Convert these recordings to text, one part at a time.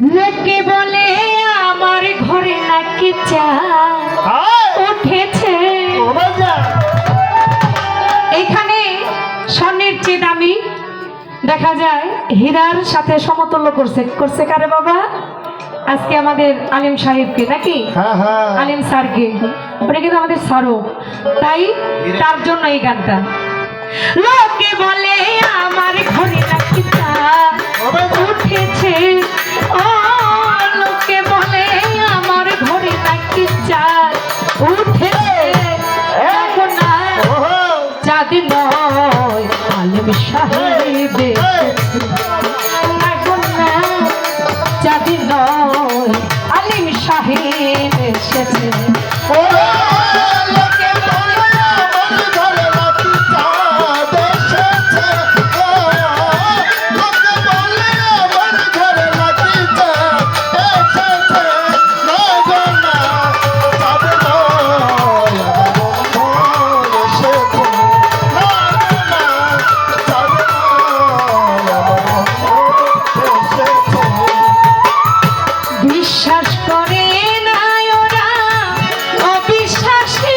লোকে বলে আমার ঘরে নাকি চাঁদ উঠেছে। এখানে স্বর্ণের চেয়ে দামি দেখা যায় হীরার সাথে সমতুল্য করছে কারে বাবা? আজকে আমাদের আলিম সাহেবকে নাকি আলিম স্যারকে, ওটা কিন্তু আমাদের স্যারও, তাই তার জন্য এই গানটা। লোকে বলে আমার ঘরে নাকি চাঁদ উঠেছে, ও লোকে বলে আমার ঘরে নাকি চাঁদ উঠেছে। এখন না চাঁদ নয় আলিম সাহেব, এখন না চাঁদ নয় আলিম সাহেব এসেছে। বিশ্বাস করে না ওরা অবিশ্বাসী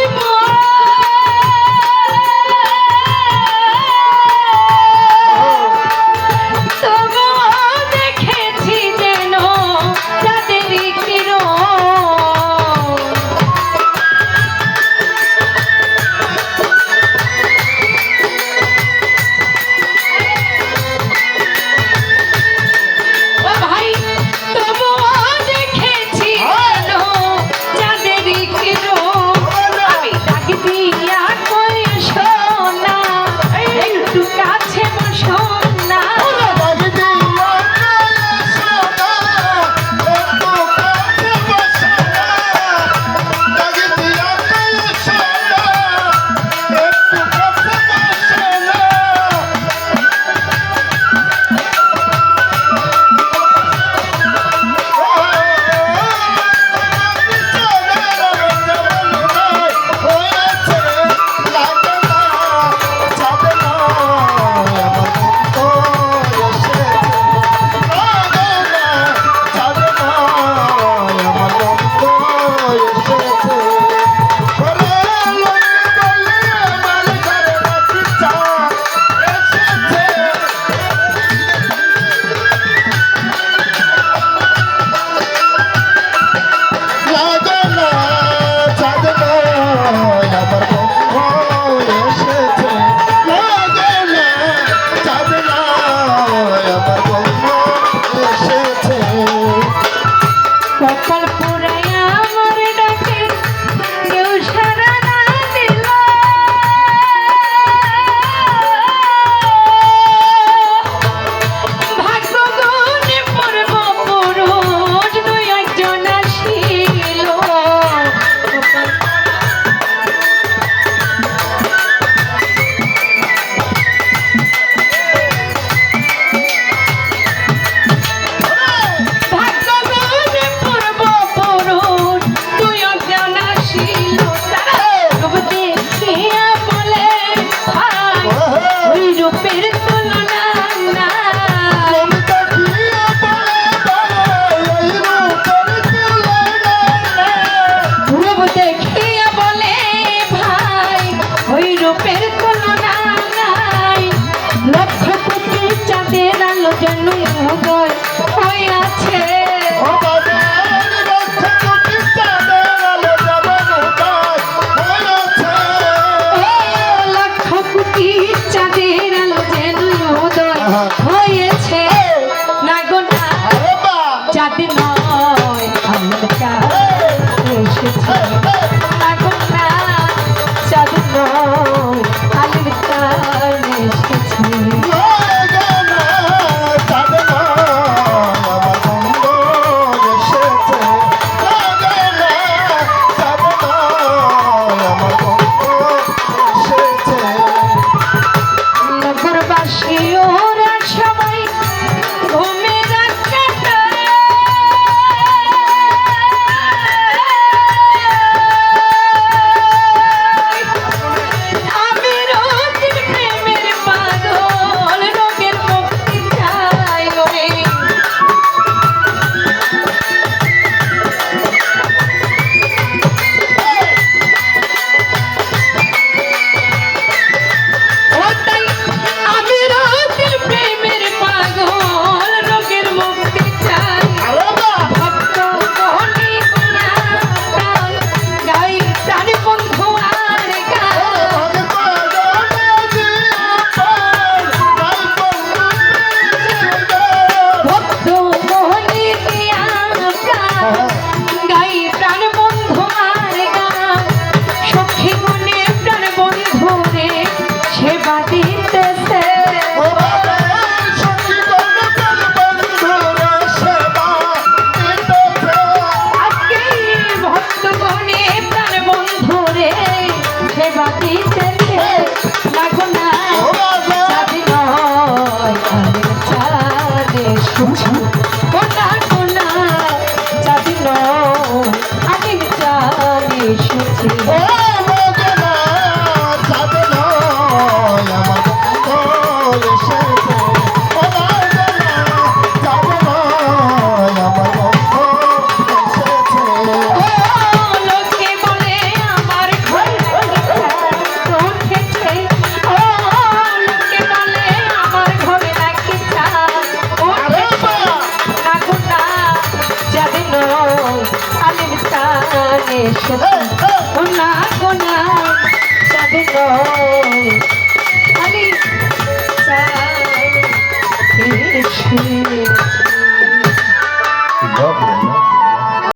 নয়